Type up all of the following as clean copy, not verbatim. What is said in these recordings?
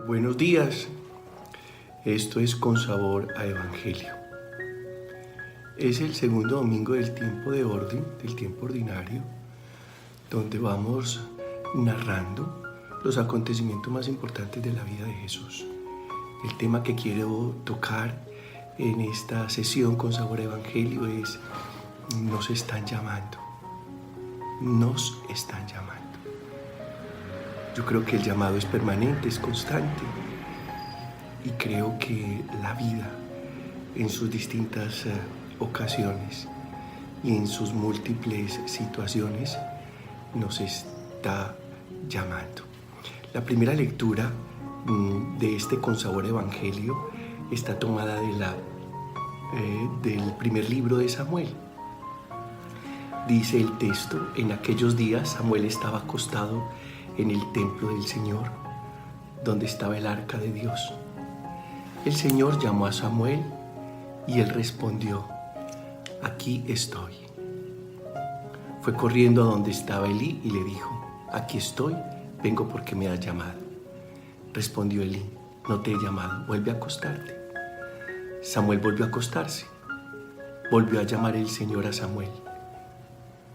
Buenos días, esto es Con Sabor a Evangelio. Es el segundo domingo del tiempo de orden, del tiempo ordinario, donde vamos narrando los acontecimientos más importantes de la vida de Jesús. El tema que quiero tocar en esta sesión Con Sabor a Evangelio es: nos están llamando, nos están llamando. Yo creo que el llamado es permanente, es constante, y creo que la vida en sus distintas ocasiones y en sus múltiples situaciones nos está llamando. La primera lectura de este Con Sabor Evangelio está tomada del primer libro de Samuel. Dice el texto: en aquellos días Samuel estaba acostado en el templo del Señor, donde estaba el arca de Dios. El Señor llamó a Samuel y él respondió: aquí estoy. Fue corriendo a donde estaba Elí y le dijo: aquí estoy, vengo porque me has llamado. Respondió Elí: no te he llamado, vuelve a acostarte. Samuel volvió a acostarse. Volvió a llamar el Señor a Samuel.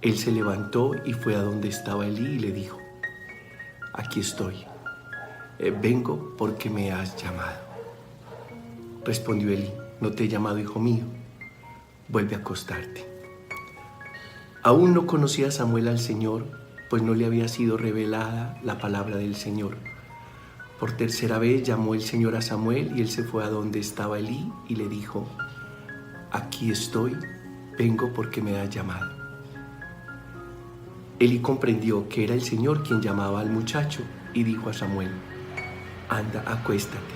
Él se levantó y fue a donde estaba Elí y le dijo: aquí estoy, vengo porque me has llamado. Respondió Elí: no te he llamado, hijo mío, vuelve a acostarte. Aún no conocía Samuel al Señor, pues no le había sido revelada la palabra del Señor. Por tercera vez llamó el Señor a Samuel y él se fue a donde estaba Elí y le dijo: aquí estoy, vengo porque me has llamado. Elí comprendió que era el Señor quien llamaba al muchacho y dijo a Samuel: anda, acuéstate,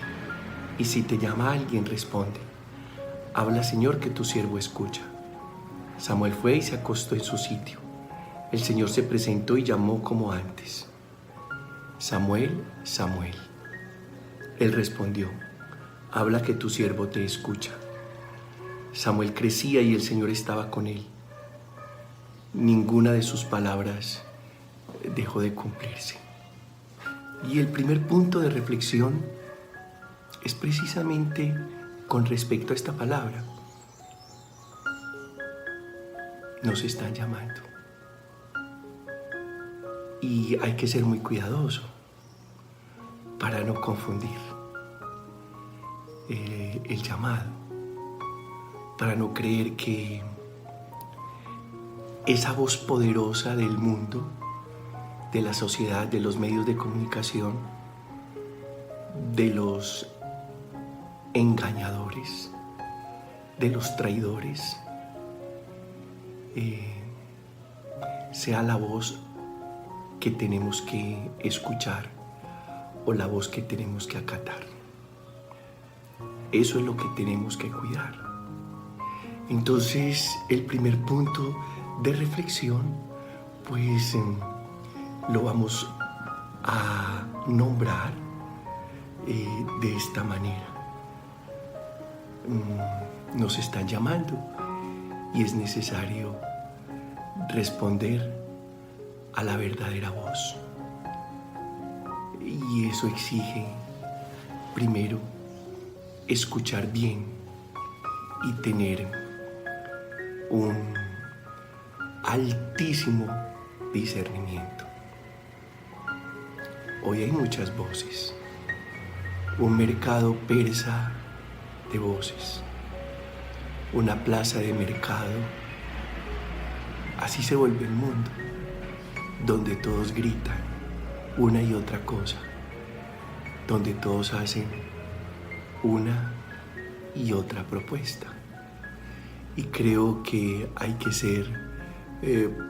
y si te llama alguien, responde: habla, Señor, que tu siervo escucha. Samuel fue y se acostó en su sitio. El Señor se presentó y llamó como antes: Samuel, Samuel. Él respondió: habla, que tu siervo te escucha. Samuel crecía y el Señor estaba con él. Ninguna de sus palabras dejó de cumplirse. Y el primer punto de reflexión es precisamente con respecto a esta palabra. Nos están llamando. Y hay que ser muy cuidadoso para no confundir el llamado, para no creer que esa voz poderosa del mundo, de la sociedad, de los medios de comunicación, de los engañadores, de los traidores, sea la voz que tenemos que escuchar o la voz que tenemos que acatar. Eso es lo que tenemos que cuidar. Entonces, el primer punto de reflexión, pues lo vamos a nombrar de esta manera. Nos están llamando y es necesario responder a la verdadera voz. Y eso exige, primero, escuchar bien y tener un altísimo discernimiento. Hoy hay muchas voces, un mercado persa de voces, una plaza de mercado. Así se vuelve el mundo, donde todos gritan una y otra cosa, donde todos hacen una y otra propuesta. Y creo que hay que ser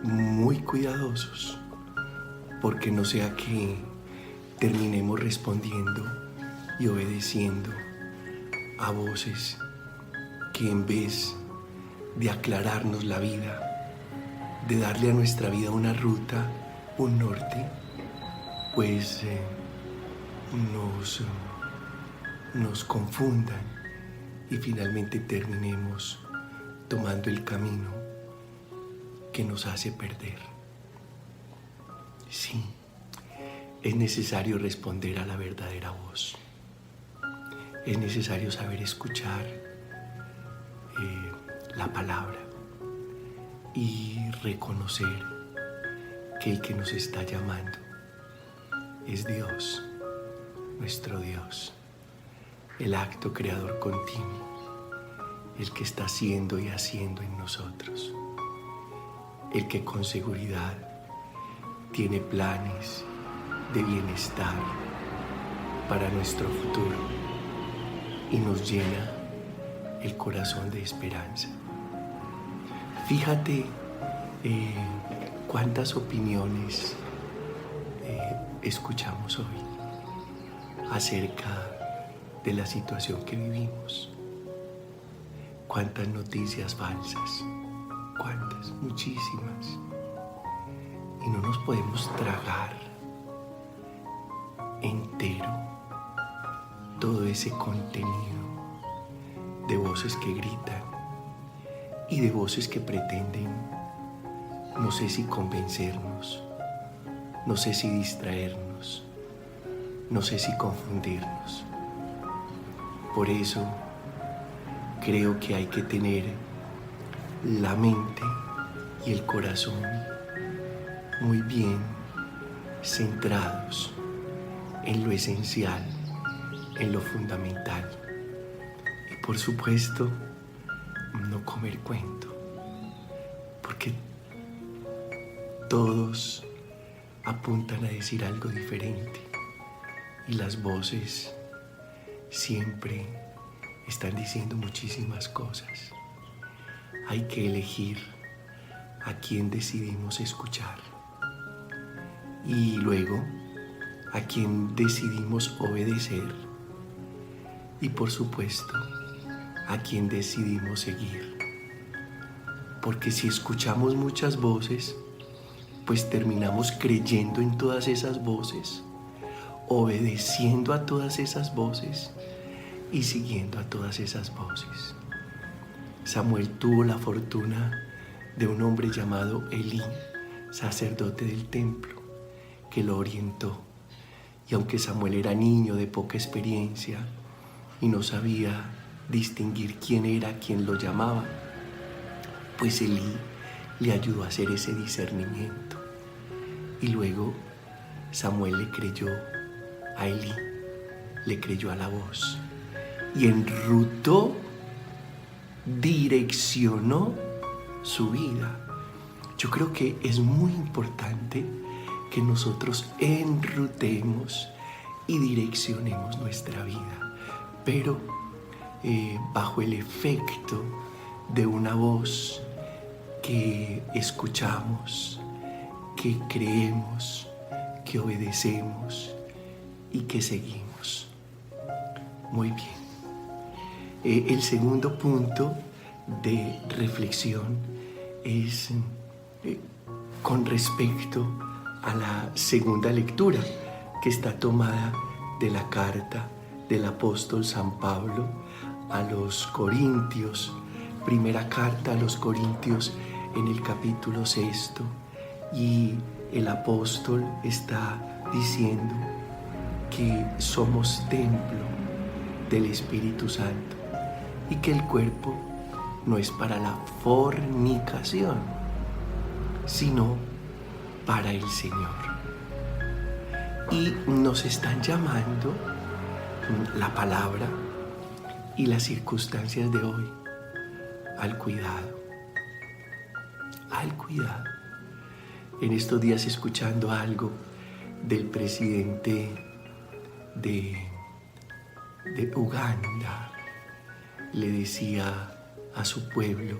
muy cuidadosos, porque no sea que terminemos respondiendo y obedeciendo a voces que, en vez de aclararnos la vida, de darle a nuestra vida una ruta, un norte, pues nos confundan y finalmente terminemos tomando el camino que nos hace perder. Sí, es necesario responder a la verdadera voz. es necesario saber escuchar la palabra y reconocer que el que nos está llamando es Dios, nuestro Dios, el acto creador continuo, el que está haciendo y haciendo en nosotros, el que con seguridad tiene planes de bienestar para nuestro futuro y nos llena el corazón de esperanza. Fíjate cuántas opiniones escuchamos hoy acerca de la situación que vivimos. Cuántas noticias falsas, cuántas, muchísimas. Y no nos podemos tragar entero todo ese contenido de voces que gritan y de voces que pretenden, no sé si convencernos, no sé si distraernos, no sé si confundirnos. Por eso creo que hay que tener la mente y el corazón muy bien centrados en lo esencial, en lo fundamental. Y por supuesto, no comer cuento, porque todos apuntan a decir algo diferente y las voces siempre están diciendo muchísimas cosas. Hay que elegir a quién decidimos escuchar y luego a quién decidimos obedecer y por supuesto a quién decidimos seguir. Porque si escuchamos muchas voces, pues terminamos creyendo en todas esas voces, obedeciendo a todas esas voces y siguiendo a todas esas voces. Samuel tuvo la fortuna de un hombre llamado Elí, sacerdote del templo, que lo orientó. Y aunque Samuel era niño de poca experiencia y no sabía distinguir quién era quien lo llamaba, pues Elí le ayudó a hacer ese discernimiento. Y luego Samuel le creyó a Elí, le creyó a la voz y enrutó, direccionó su vida. Yo creo que es muy importante que nosotros enrutemos y direccionemos nuestra vida, pero bajo el efecto de una voz que escuchamos, que creemos, que obedecemos y que seguimos. Muy bien. El segundo punto de reflexión es con respecto a la segunda lectura que está tomada de la carta del apóstol San Pablo a los Corintios, primera carta a los Corintios en el capítulo 6, y el apóstol está diciendo que somos templo del Espíritu Santo y que el cuerpo no es para la fornicación, sino para el Señor. Y nos están llamando la palabra y las circunstancias de hoy al cuidado, al cuidado. En estos días escuchando algo del presidente de Uganda, le decía a su pueblo,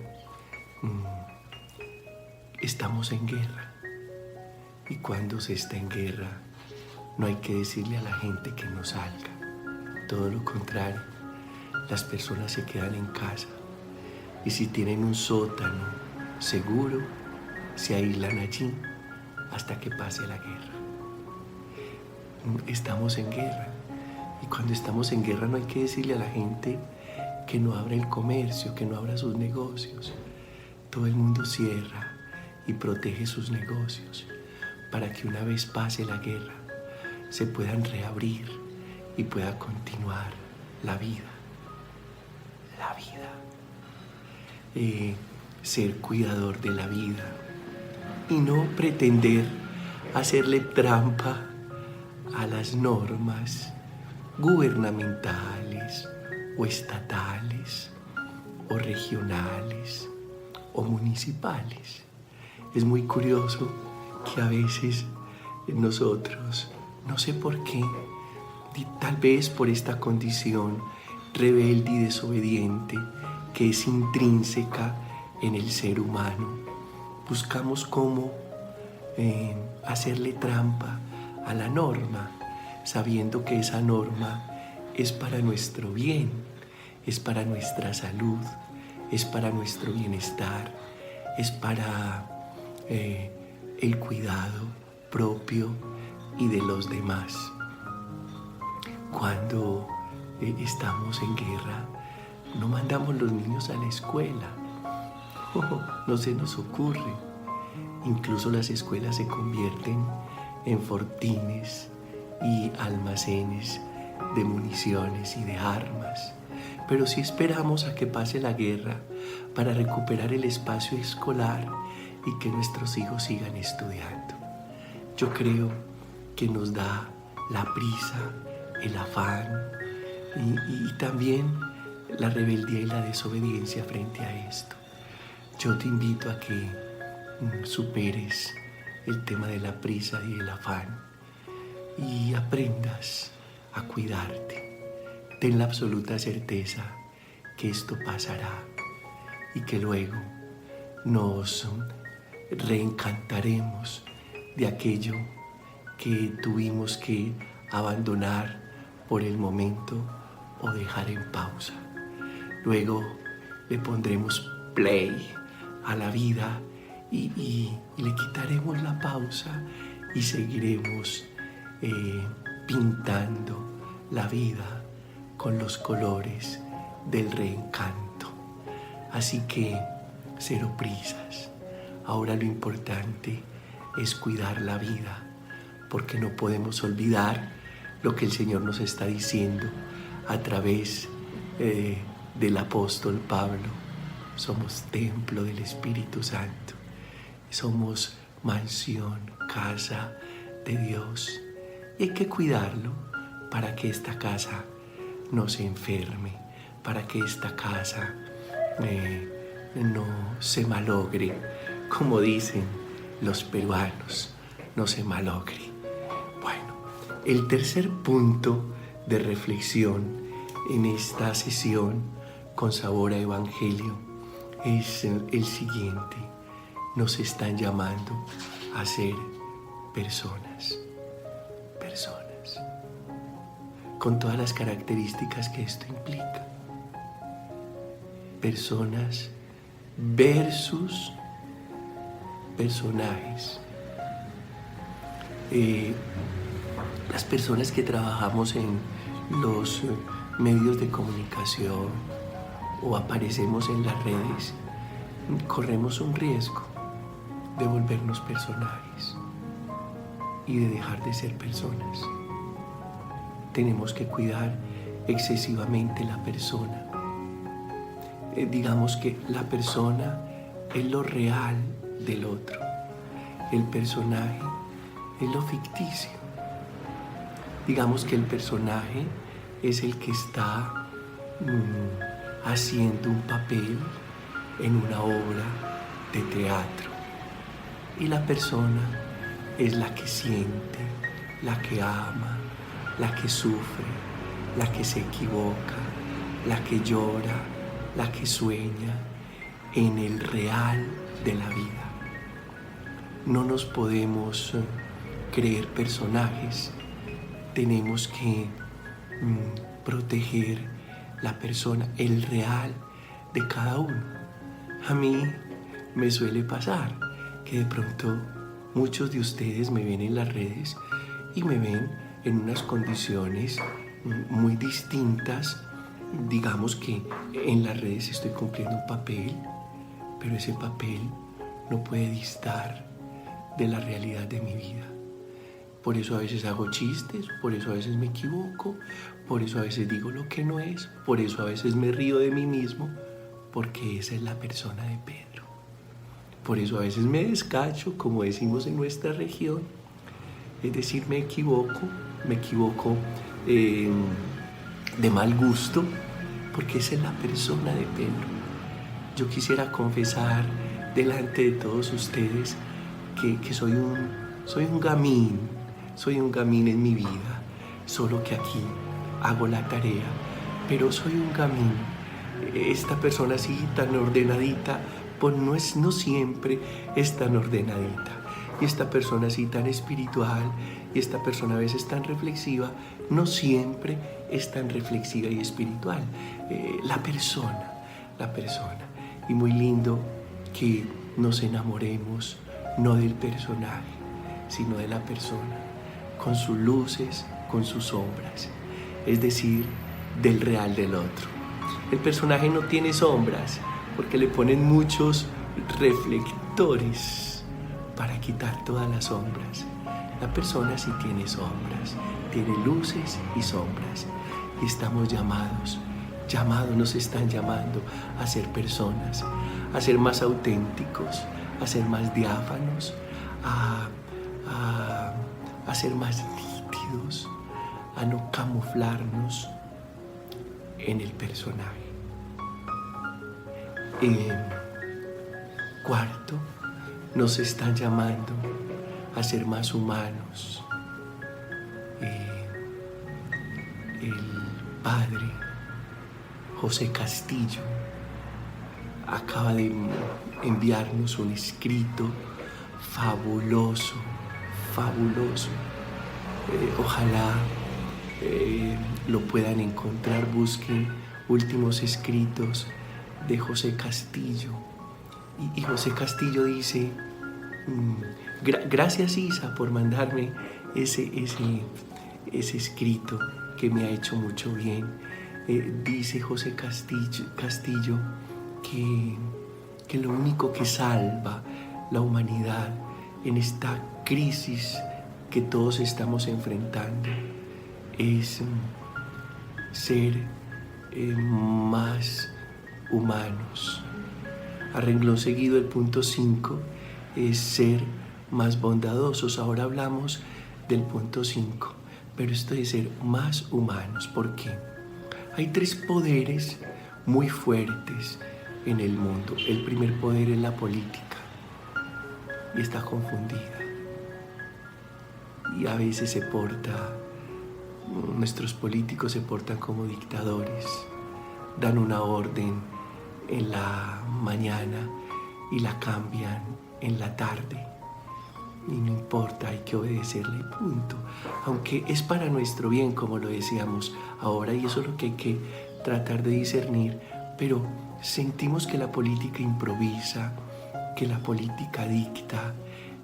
estamos en guerra. Y cuando se está en guerra, no hay que decirle a la gente que no salga. Todo lo contrario, las personas se quedan en casa. Y si tienen un sótano seguro, se aíslan allí hasta que pase la guerra. Estamos en guerra. Y cuando estamos en guerra no hay que decirle a la gente que no abra el comercio, que no abra sus negocios. Todo el mundo cierra y protege sus negocios para que una vez pase la guerra se puedan reabrir y pueda continuar la vida, la vida. Ser cuidador de la vida y no pretender hacerle trampa a las normas gubernamentales o estatales o regionales o municipales. Es muy curioso que a veces nosotros, no sé por qué, tal vez por esta condición rebelde y desobediente que es intrínseca en el ser humano, buscamos cómo hacerle trampa a la norma, sabiendo que esa norma es para nuestro bien, es para nuestra salud, es para nuestro bienestar, es para el cuidado propio y de los demás. Cuando estamos en guerra, no mandamos los niños a la escuela. No se nos ocurre. Incluso las escuelas se convierten en fortines y almacenes de municiones y de armas. Pero si esperamos a que pase la guerra para recuperar el espacio escolar y que nuestros hijos sigan estudiando. Yo creo que nos da la prisa, el afán y también la rebeldía y la desobediencia frente a esto. Yo te invito a que superes el tema de la prisa y el afán y aprendas a cuidarte. Ten la absoluta certeza que esto pasará y que luego nos reencantaremos de aquello que tuvimos que abandonar por el momento o dejar en pausa. Luego le pondremos play a la vida y le quitaremos la pausa y seguiremos pintando la vida con los colores del reencanto. Así que cero prisas. Ahora lo importante es cuidar la vida, porque no podemos olvidar lo que el Señor nos está diciendo a través del apóstol Pablo. Somos templo del Espíritu Santo. Somos mansión, casa de Dios. Y hay que cuidarlo para que esta casa no se enferme, para que esta casa no se malogre, como dicen los peruanos, no se malogre. Bueno, el tercer punto de reflexión en esta sesión con sabor a evangelio es el siguiente. Nos están llamando a ser personas, con todas las características que esto implica. Personas versus personajes. Las personas que trabajamos en los medios de comunicación o aparecemos en las redes, corremos un riesgo de volvernos personajes y de dejar de ser personas. Tenemos que cuidar excesivamente la persona. Digamos que la persona es lo real del otro. El personaje es lo ficticio. Digamos que el personaje es el que está haciendo un papel en una obra de teatro. Y la persona es la que siente, la que ama, la que sufre, la que se equivoca, la que llora, la que sueña en el real de la vida. No nos podemos creer personajes, tenemos que proteger la persona, el real de cada uno. A mí me suele pasar que de pronto muchos de ustedes me ven en las redes y me ven en unas condiciones muy distintas. Digamos que en las redes estoy cumpliendo un papel, pero ese papel no puede distar de la realidad de mi vida. Por eso a veces hago chistes, por eso a veces me equivoco, por eso a veces digo lo que no es, por eso a veces me río de mí mismo, porque esa es la persona de Pedro. Por eso a veces me descacho, como decimos en nuestra región, es decir, me equivoco de mal gusto, porque esa es la persona de Pedro. Yo quisiera confesar delante de todos ustedes que soy un gamín en mi vida, solo que aquí hago la tarea, pero soy un gamín. Esta persona así tan ordenadita, pues no siempre es tan ordenadita. Y esta persona así tan espiritual, y esta persona a veces tan reflexiva, no siempre es tan reflexiva y espiritual. La persona. Y muy lindo que nos enamoremos no del personaje, sino de la persona, con sus luces, con sus sombras, es decir, del real del otro. El personaje no tiene sombras porque le ponen muchos reflectores para quitar todas las sombras. La persona sí tiene sombras, tiene luces y sombras, y estamos llamados, nos están llamando a ser personas, a ser más auténticos, a ser más diáfanos, a ser más nítidos, a no camuflarnos en el personaje. Cuarto, nos están llamando a ser más humanos. El padre José Castillo acaba de enviarnos un escrito fabuloso. Ojalá lo puedan encontrar, busquen Últimos Escritos de José Castillo. Y José Castillo dice, gracias Isa por mandarme ese escrito que me ha hecho mucho bien. Dice José Castillo que lo único que salva la humanidad en esta crisis que todos estamos enfrentando es ser más humanos. A renglón seguido, el punto 5 es ser más bondadosos. Ahora hablamos del punto 5, pero esto de ser más humanos. ¿Por qué? Hay 3 poderes muy fuertes en el mundo. El primer poder es la política, y está confundida. Y a veces nuestros políticos se portan como dictadores, dan una orden en la mañana y la cambian en la tarde. Y no importa, hay que obedecerle, punto. Aunque es para nuestro bien, como lo decíamos ahora, y eso es lo que hay que tratar de discernir, pero sentimos que la política improvisa, que la política dicta,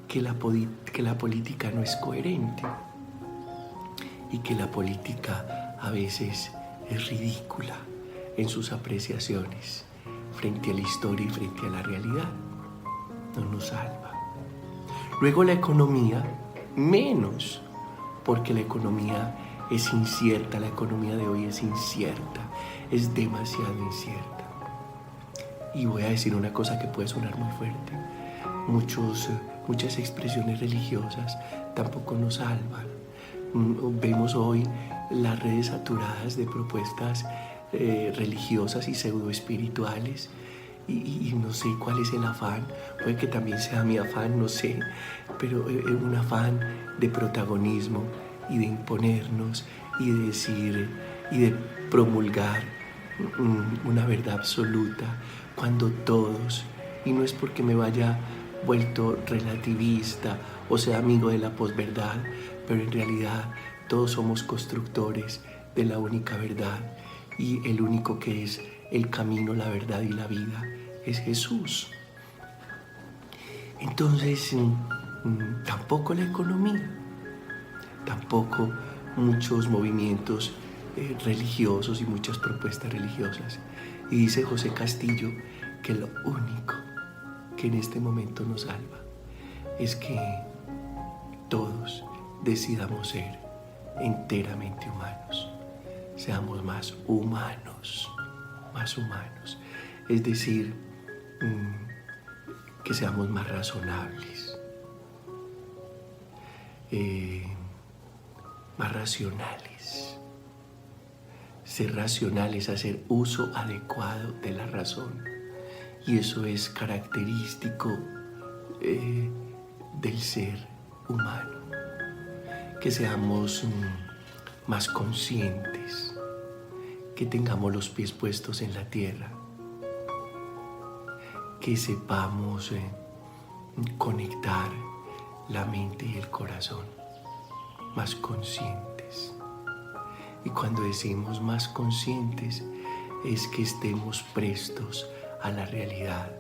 que la política no es coherente y que la política a veces es ridícula en sus apreciaciones frente a la historia y frente a la realidad. No nos salva. Luego la economía, menos, porque la economía es incierta, la economía de hoy es incierta, es demasiado incierta. Y voy a decir una cosa que puede sonar muy fuerte. Muchas expresiones religiosas tampoco nos salvan. Vemos hoy las redes saturadas de propuestas religiosas y pseudoespirituales y no sé cuál es el afán, puede que también sea mi afán, no sé, pero un afán de protagonismo y de imponernos y de decir y de promulgar una verdad absoluta, cuando todos, y no es porque me vaya vuelto relativista o sea amigo de la posverdad, pero en realidad todos somos constructores de la única verdad, y el único que es el camino, la verdad y la vida es Jesús. Entonces, tampoco la economía, tampoco muchos movimientos religiosos y muchas propuestas religiosas. Y dice José Castillo que lo único que en este momento nos salva es que todos decidamos ser enteramente humanos. Seamos más humanos, más humanos. Es decir, que seamos más razonables, más racionales. Ser racionales, hacer uso adecuado de la razón. Y eso es característico del ser humano. Que seamos más conscientes, que tengamos los pies puestos en la tierra, que sepamos conectar la mente y el corazón, más conscientes. Y cuando decimos más conscientes, es que estemos prestos a la realidad,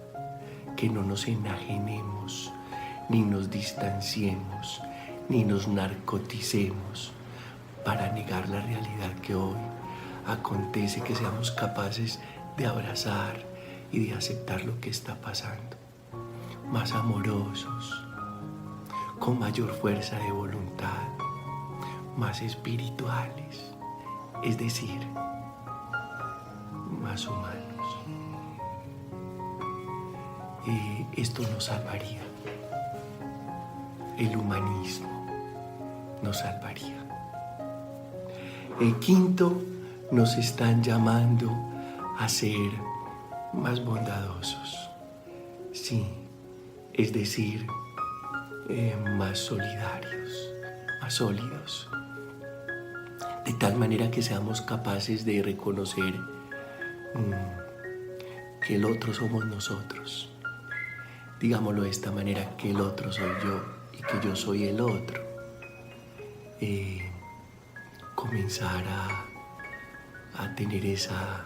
que no nos enajenemos, ni nos distanciemos, ni nos narcoticemos para negar la realidad que hoy acontece, que seamos capaces de abrazar y de aceptar lo que está pasando, más amorosos, con mayor fuerza de voluntad, más espirituales, es decir, más humanos. Esto nos salvaría. El humanismo nos salvaría. El quinto, nos están llamando a ser más bondadosos. Sí, es decir, más solidarios, más sólidos. De tal manera que seamos capaces de reconocer que el otro somos nosotros. Digámoslo de esta manera, que el otro soy yo y que yo soy el otro. Comenzar a tener esa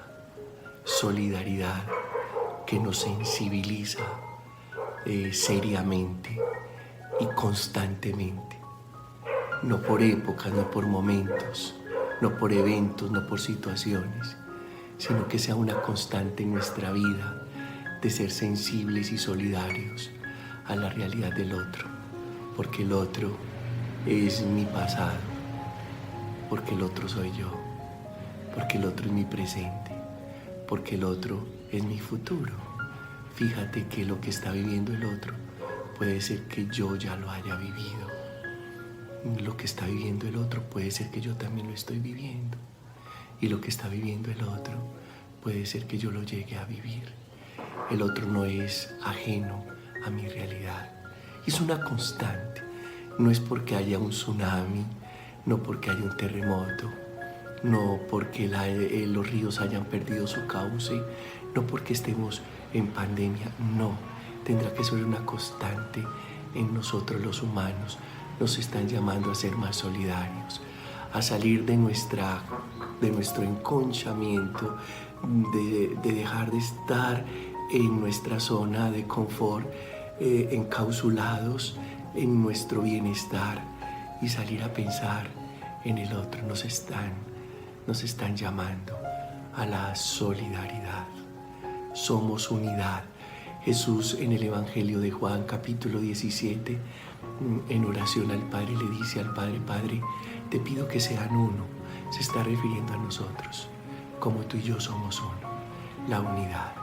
solidaridad que nos sensibiliza seriamente y constantemente. No por épocas, no por momentos, no por eventos, no por situaciones, sino que sea una constante en nuestra vida de ser sensibles y solidarios a la realidad del otro, porque el otro es mi pasado, porque el otro soy yo, porque el otro es mi presente, porque el otro es mi futuro. Fíjate que lo que está viviendo el otro puede ser que yo ya lo haya vivido. Lo que está viviendo el otro puede ser que yo también lo estoy viviendo. Y lo que está viviendo el otro puede ser que yo lo llegue a vivir. El otro no es ajeno a mi realidad. Es una constante. No es porque haya un tsunami, no porque haya un terremoto, no porque los ríos hayan perdido su cauce, no porque estemos en pandemia, no. Tendrá que ser una constante en nosotros los humanos. Nos están llamando a ser más solidarios, a salir de nuestro enconchamiento, de dejar de estar en nuestra zona de confort, encapsulados en nuestro bienestar y salir a pensar en el otro. Nos están llamando a la solidaridad. Somos unidad. Jesús en el Evangelio de Juan capítulo 17, en oración al Padre, le dice al Padre: Padre, te pido que sean uno. Se está refiriendo a nosotros, como tú y yo somos uno. La unidad.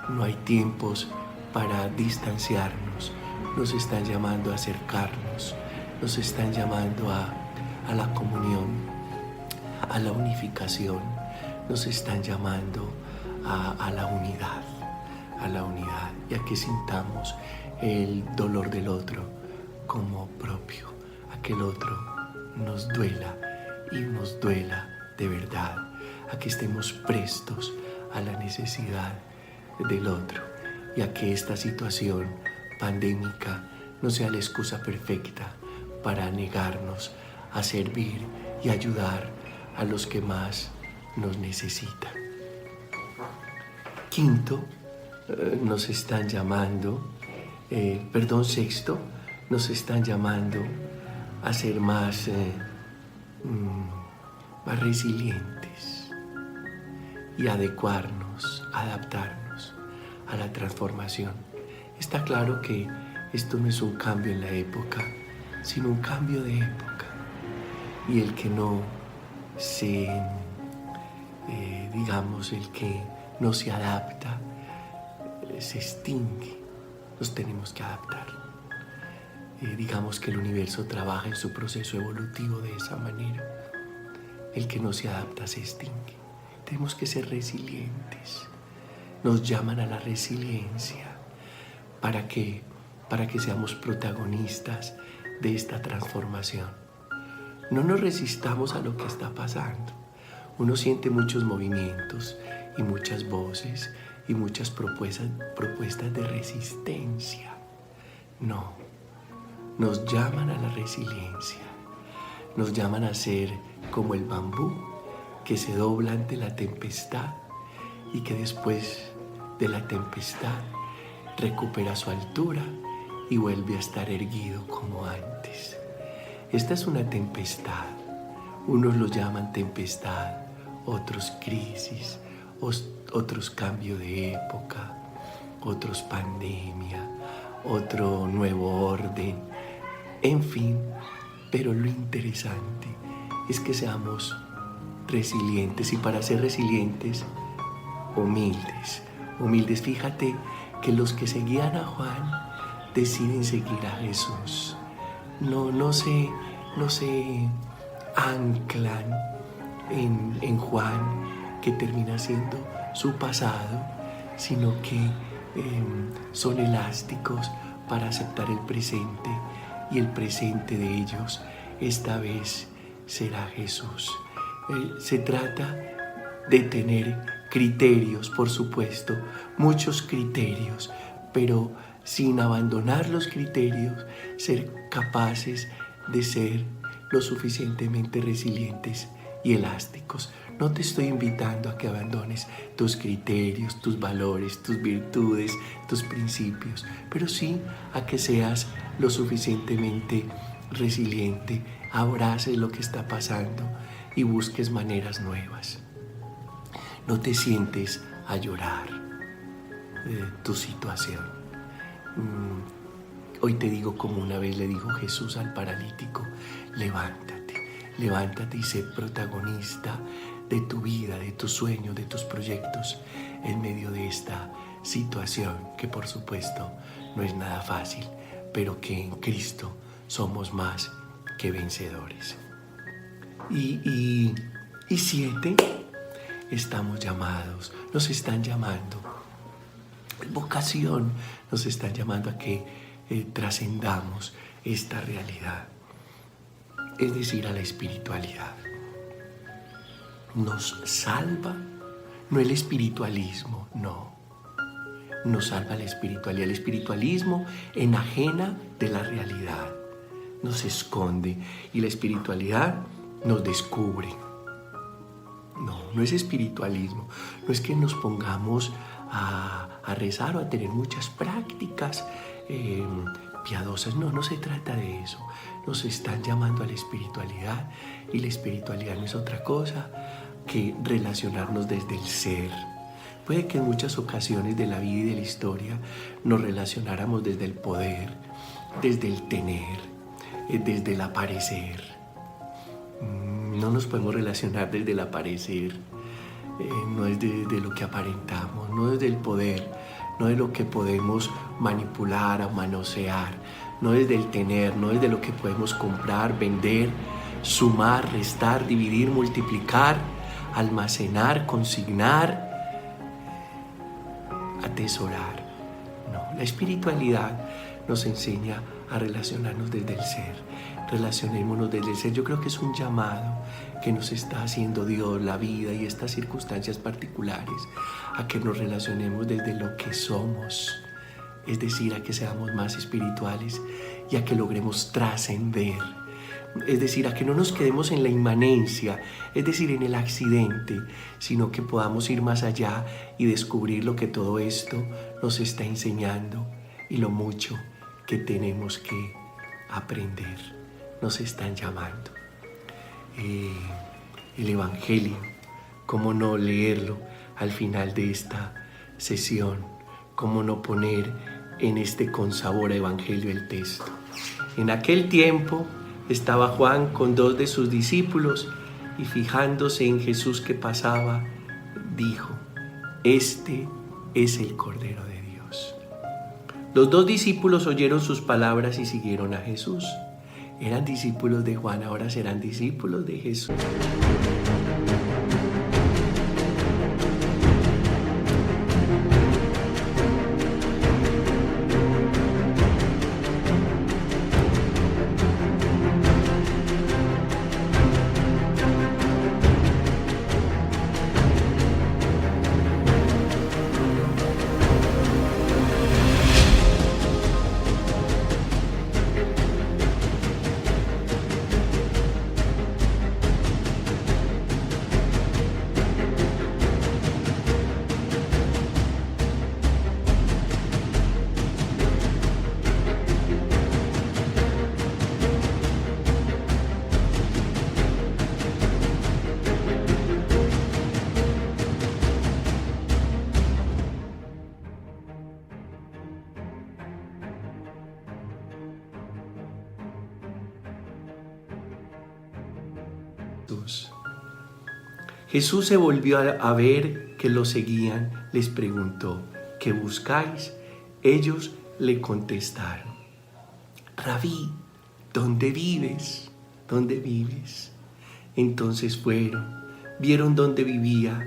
No hay tiempos para distanciarnos. Nos están llamando a acercarnos. Nos están llamando a la comunión, a la unificación. Nos están llamando a la unidad. A la unidad, y a que sintamos el dolor del otro como propio, a que el otro nos duela y nos duela de verdad, a que estemos prestos a la necesidad del otro, y a que esta situación pandémica no sea la excusa perfecta para negarnos a servir y ayudar a los que más nos necesitan. Quinto, nos están llamando, sexto, nos están llamando a ser más resilientes y adecuarnos, adaptarnos a la transformación. Está claro que esto no es un cambio en la época, sino un cambio de época. y el que no se, el que no se adapta, se extingue. Nos tenemos que adaptar. Digamos que el universo trabaja en su proceso evolutivo de esa manera. El que no se adapta se extingue. Tenemos que ser resilientes. Nos llaman a la resiliencia para que seamos protagonistas de esta transformación. No nos resistamos a lo que está pasando. Uno siente muchos movimientos y muchas voces y muchas propuestas de resistencia. No, nos llaman a la resiliencia. Nos llaman a ser como el bambú que se dobla ante la tempestad y que después de la tempestad recupera su altura y vuelve a estar erguido como antes. Esta es una tempestad. Unos lo llaman tempestad, otros crisis, otros cambio de época, otros pandemia, otro nuevo orden, en fin. Pero lo interesante es que seamos resilientes, y para ser resilientes, humildes. Fíjate que los que seguían a Juan deciden seguir a Jesús. No se anclan en Juan, que termina siendo su pasado, sino que son elásticos para aceptar el presente, y el presente de ellos esta vez será Jesús. Se trata de tener criterios, por supuesto, muchos criterios, pero sin abandonar los criterios, ser capaces de ser lo suficientemente resilientes y elásticos. No te estoy invitando a que abandones tus criterios, tus valores, tus virtudes, tus principios, pero sí a que seas lo suficientemente resiliente, abraces lo que está pasando y busques maneras nuevas. No te sientes a llorar tu situación. Hoy te digo, como una vez le dijo Jesús al paralítico: levántate y sé protagonista de tu vida, de tus sueños, de tus proyectos en medio de esta situación que, por supuesto, no es nada fácil, pero que en Cristo somos más que vencedores. Y 7, estamos llamados, nos están llamando. Vocación, nos están llamando a que trascendamos esta realidad, es decir, a la espiritualidad. Nos salva, no el espiritualismo, no. Nos salva la espiritualidad. El espiritualismo enajena de la realidad, nos esconde, y la espiritualidad nos descubre. No es espiritualismo. No es que nos pongamos a rezar o a tener muchas prácticas piadosas. No se trata de eso. Nos están llamando a la espiritualidad, y la espiritualidad no es otra cosa que relacionarnos desde el ser. Puede que en muchas ocasiones de la vida y de la historia nos relacionáramos desde el poder, desde el tener, desde el aparecer. No nos podemos relacionar desde el aparecer, no es de lo que aparentamos, no es del poder, no es lo que podemos manipular o manosear, no es del tener, no es de lo que podemos comprar, vender, sumar, restar, dividir, multiplicar, almacenar, consignar, atesorar. No, la espiritualidad nos enseña a relacionarnos desde el ser. Relacionémonos desde el ser. Yo creo que es un llamado que nos está haciendo Dios, la vida y estas circunstancias particulares, a que nos relacionemos desde lo que somos, es decir, a que seamos más espirituales y a que logremos trascender, es decir, a que no nos quedemos en la inmanencia, es decir, en el accidente, sino que podamos ir más allá y descubrir lo que todo esto nos está enseñando y lo mucho que tenemos que aprender. Nos están llamando. El Evangelio, ¿cómo no leerlo al final de esta sesión? ¿Cómo no poner en este consabor a Evangelio el texto? En aquel tiempo Estaba Juan con 2 de sus discípulos y fijándose en Jesús que pasaba, dijo: Este es el Cordero de Dios. Los 2 discípulos oyeron sus palabras y siguieron a Jesús. Eran discípulos de Juan, ahora serán discípulos de Jesús. Jesús se volvió a ver que lo seguían, les preguntó: ¿qué buscáis? Ellos le contestaron: Rabí, ¿dónde vives? ¿Dónde vives? Entonces fueron, vieron dónde vivía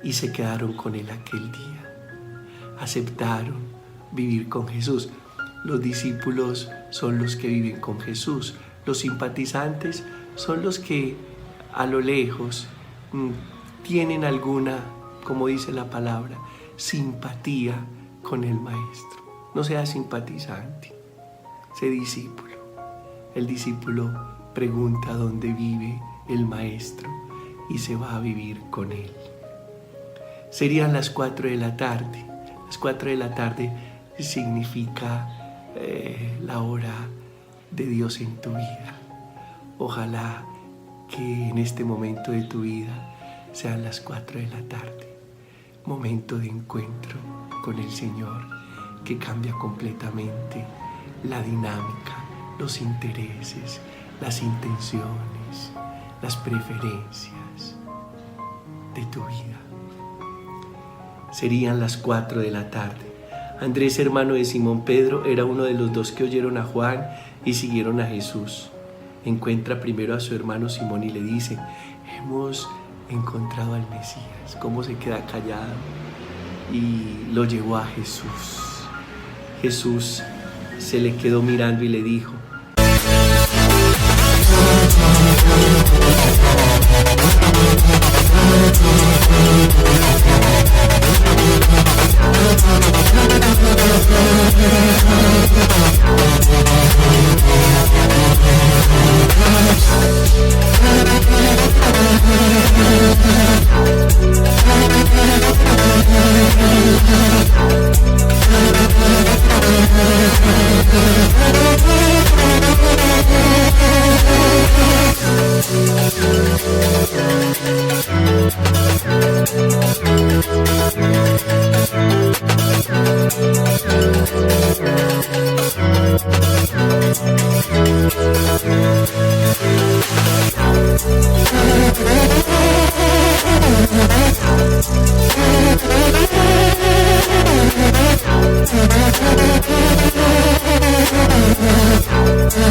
y se quedaron con él aquel día. Aceptaron vivir con Jesús. Los discípulos son los que viven con Jesús. Los simpatizantes son los que a lo lejos tienen alguna, como dice la palabra, simpatía con el Maestro. No sea simpatizante, sé discípulo. El discípulo pregunta dónde vive el Maestro y se va a vivir con él. Serían las 4 de la tarde. Las 4 de la tarde significa la hora de Dios en tu vida. Ojalá que en este momento de tu vida sean las 4 de la tarde, momento de encuentro con el Señor que cambia completamente la dinámica, los intereses, las intenciones, las preferencias de tu vida. Serían las 4 de la tarde. Andrés, hermano de Simón Pedro, era uno de los 2 que oyeron a Juan y siguieron a Jesús. Encuentra primero a su hermano Simón y le dice: hemos encontrado al Mesías. ¿Cómo se queda callado? Y lo llevó a Jesús. Jesús se le quedó mirando y le dijo: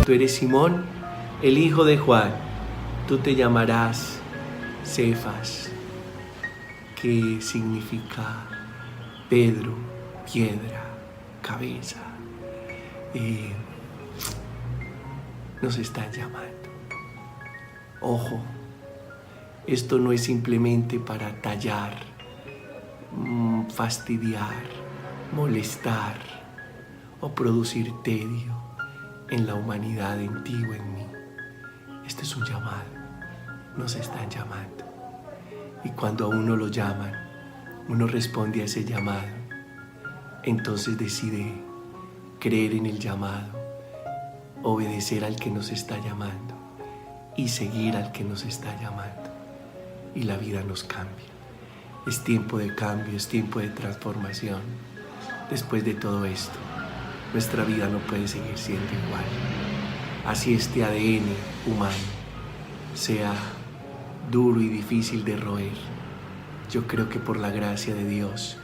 Tú eres Simón, el hijo de Juan. Tú te llamarás Cefas, que significa Pedro, piedra, cabeza. Nos están llamando. Ojo, esto no es simplemente para tallar, fastidiar, molestar o producir tedio en la humanidad, en ti o en mí. Este es un llamado, nos están llamando. Y cuando a uno lo llaman, uno responde a ese llamado. Entonces decide creer en el llamado, obedecer al que nos está llamando y seguir al que nos está llamando. Y la vida nos cambia. Es tiempo de cambio, es tiempo de transformación. Después de todo esto, nuestra vida no puede seguir siendo igual. así este ADN humano sea duro y difícil de roer. Yo creo que por la gracia de Dios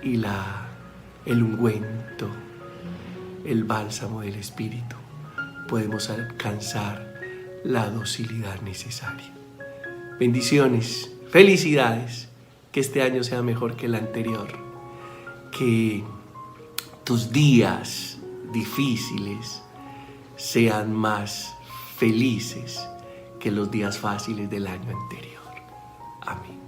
y el ungüento, el bálsamo del Espíritu, podemos alcanzar la docilidad necesaria. Bendiciones, felicidades, que este año sea mejor que el anterior, que tus días difíciles sean más felices que los días fáciles del año anterior. Amén.